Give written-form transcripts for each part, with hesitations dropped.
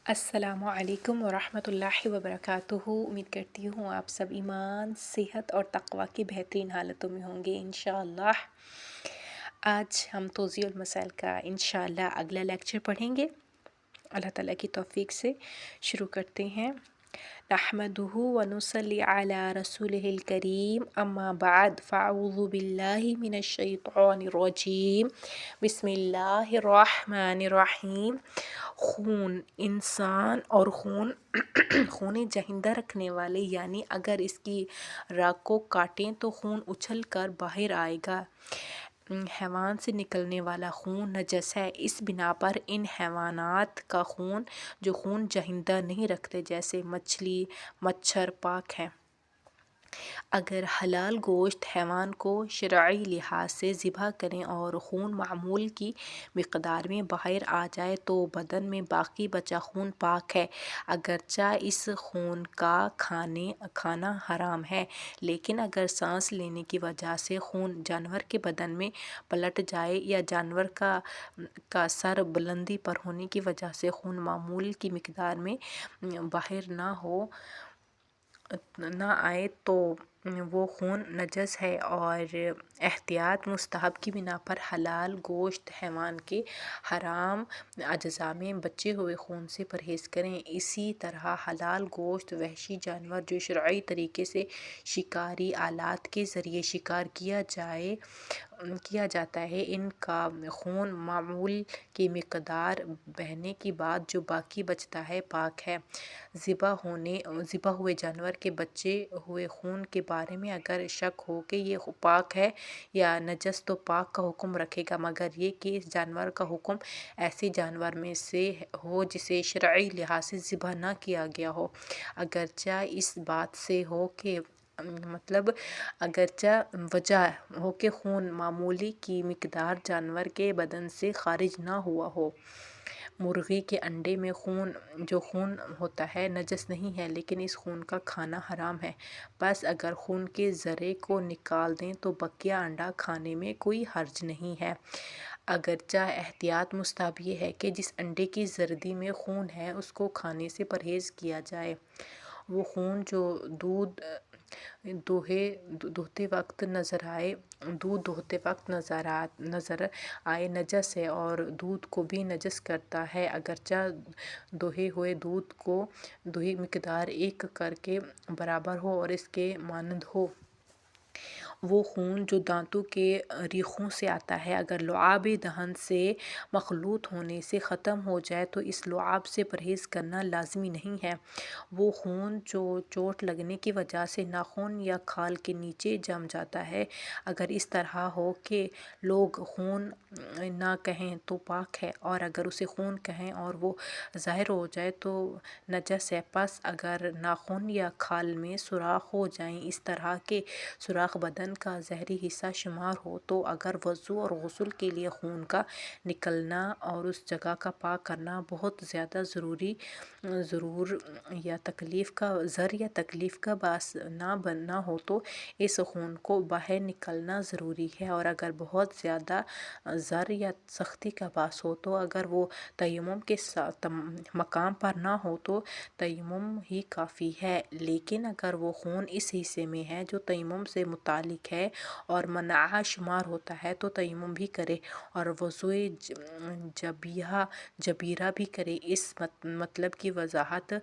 السلام علیکم ورحمۃ اللہ وبرکاتہ۔ امید کرتی ہوں آپ سب ایمان، صحت اور تقوی کی بہترین حالتوں میں ہوں گے انشاءاللہ۔ آج ہم توضیح المسائل کا انشاءاللہ اگلا لیکچر پڑھیں گے اللہ تعالیٰ کی توفیق سے۔ شروع کرتے ہیں۔ نحمدہ ونصلی علی رسولہ الکریم، اما بعد فاعوذ باللہ من الشیطان الرجیم، بسم اللہ الرحمن الرحیم۔ خون انسان اور خون جہندہ رکھنے والے، یعنی اگر اس کی رگ کو کاٹیں تو خون اچھل کر باہر آئے گا۔ حیوان سے نکلنے والا خون نجس ہے، اس بنا پر ان حیوانات کا خون جو خون جہندہ نہیں رکھتے جیسے مچھلی، مچھر پاک ہے۔ اگر حلال گوشت حیوان کو شرعی لحاظ سے ذبح کریں اور خون معمول کی مقدار میں باہر آ جائے تو بدن میں باقی بچا خون پاک ہے، اگرچہ اس خون کا کھانا حرام ہے، لیکن اگر سانس لینے کی وجہ سے خون جانور کے بدن میں پلٹ جائے یا جانور کا سر بلندی پر ہونے کی وجہ سے خون معمول کی مقدار میں باہر نہ آئے تو وہ خون نجس ہے، اور احتیاط مستحب کی بنا پر حلال گوشت حیوان کے حرام اجزاء میں بچے ہوئے خون سے پرہیز کریں۔ اسی طرح حلال گوشت وحشی جانور جو شرعی طریقے سے شکاری آلات کے ذریعے شکار کیا جاتا ہے، ان کا خون معمول کی مقدار بہنے کے بعد جو باقی بچتا ہے پاک ہے۔ ذبح ہوئے جانور کے بچے ہوئے خون کے بارے میں اگر شک ہو کہ یہ پاک ہے یا نجس تو پاک کا حکم رکھے گا، مگر یہ کہ اس جانور کا حکم ایسے جانور میں سے ہو جسے شرعی لحاظ سے ذبح نہ کیا گیا ہو، اگرچہ اس بات سے ہو کہ اگرچہ وجہ ہو کہ خون معمولی کی مقدار جانور کے بدن سے خارج نہ ہوا ہو۔ مرغی کے انڈے میں جو خون ہوتا ہے نجس نہیں ہے، لیکن اس خون کا کھانا حرام ہے، بس اگر خون کے ذرے کو نکال دیں تو بقیہ انڈا کھانے میں کوئی حرج نہیں ہے۔ اگرچہ احتیاط مستحب یہ ہے کہ جس انڈے کی زردی میں خون ہے اس کو کھانے سے پرہیز کیا جائے۔ وہ خون جو دودھ دہتے وقت نظر آئے نجس ہے اور دودھ کو بھی نجس کرتا ہے، اگرچہ دہے ہوئے دودھ کو دوہی مقدار ایک کر کے برابر ہو اور اس کے مانند ہو۔ وہ خون جو دانتوں کے ریخوں سے آتا ہے اگر لعاب دہن سے مخلوط ہونے سے ختم ہو جائے تو اس لعاب سے پرہیز کرنا لازمی نہیں ہے۔ وہ خون جو چوٹ لگنے کی وجہ سے ناخن یا کھال کے نیچے جم جاتا ہے، اگر اس طرح ہو کہ لوگ خون نہ کہیں تو پاک ہے، اور اگر اسے خون کہیں اور وہ ظاہر ہو جائے تو نجس ہے۔ پس اگر ناخن یا کھال میں سوراخ ہو جائیں اس طرح کہ سوراخ بدن کا ظاہری حصہ شمار ہو تو اگر وضو اور غسل کے لیے خون کا نکلنا اور اس جگہ کا پاک کرنا بہت زیادہ ضرور یا تکلیف کا باعث نہ ہو تو اس خون کو باہر نکلنا ضروری ہے، اور اگر بہت زیادہ ضر یا سختی کا باعث ہو تو اگر وہ تیمم کے مقام پر نہ ہو تو تیمم ہی کافی ہے، لیکن اگر وہ خون اس حصے میں ہے جو تیمم سے متعلق ہے اور منع شمار ہوتا ہے تو تیمم بھی کرے اور وضوء جبیرہ بھی کرے۔ اس مطلب کی وضاحت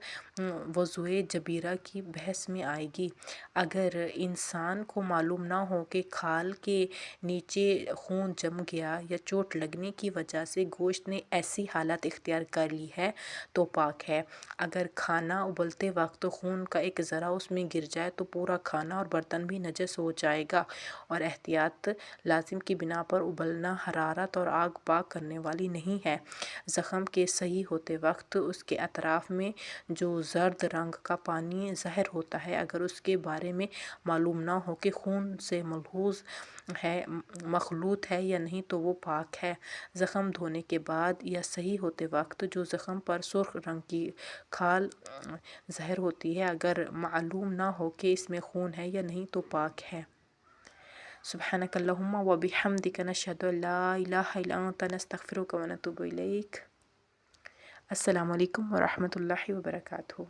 وضوء جبیرہ کی بحث میں آئے گی۔ اگر انسان کو معلوم نہ ہو کہ کھال کے نیچے خون جم گیا یا چوٹ لگنے کی وجہ سے گوشت نے ایسی حالت اختیار کر لی ہے تو پاک ہے۔ اگر کھانا ابلتے وقت خون کا ایک ذرہ اس میں گر جائے تو پورا کھانا اور برتن بھی نجس ہو جائے گا، اور احتیاط لازم کی بنا پر ابلنا حرارت اور آگ پاک کرنے والی نہیں ہے۔ زخم کے صحیح ہوتے وقت اس کے اطراف میں جو زرد رنگ کا پانی ظاہر ہوتا ہے اگر اس کے بارے میں معلوم نہ ہو کہ خون سے مخلوط ہے یا نہیں تو وہ پاک ہے۔ زخم دھونے کے بعد یا صحیح ہوتے وقت جو زخم پر سرخ رنگ کی کھال ظاہر ہوتی ہے اگر معلوم نہ ہو کہ اس میں خون ہے یا نہیں تو پاک ہے۔ سبحانک اللہم و بحمدک، نشہد ان لا الہ الا انت، نستغفرک و نتوب الیک۔ السلام علیکم ورحمۃ اللہ وبرکاتہ۔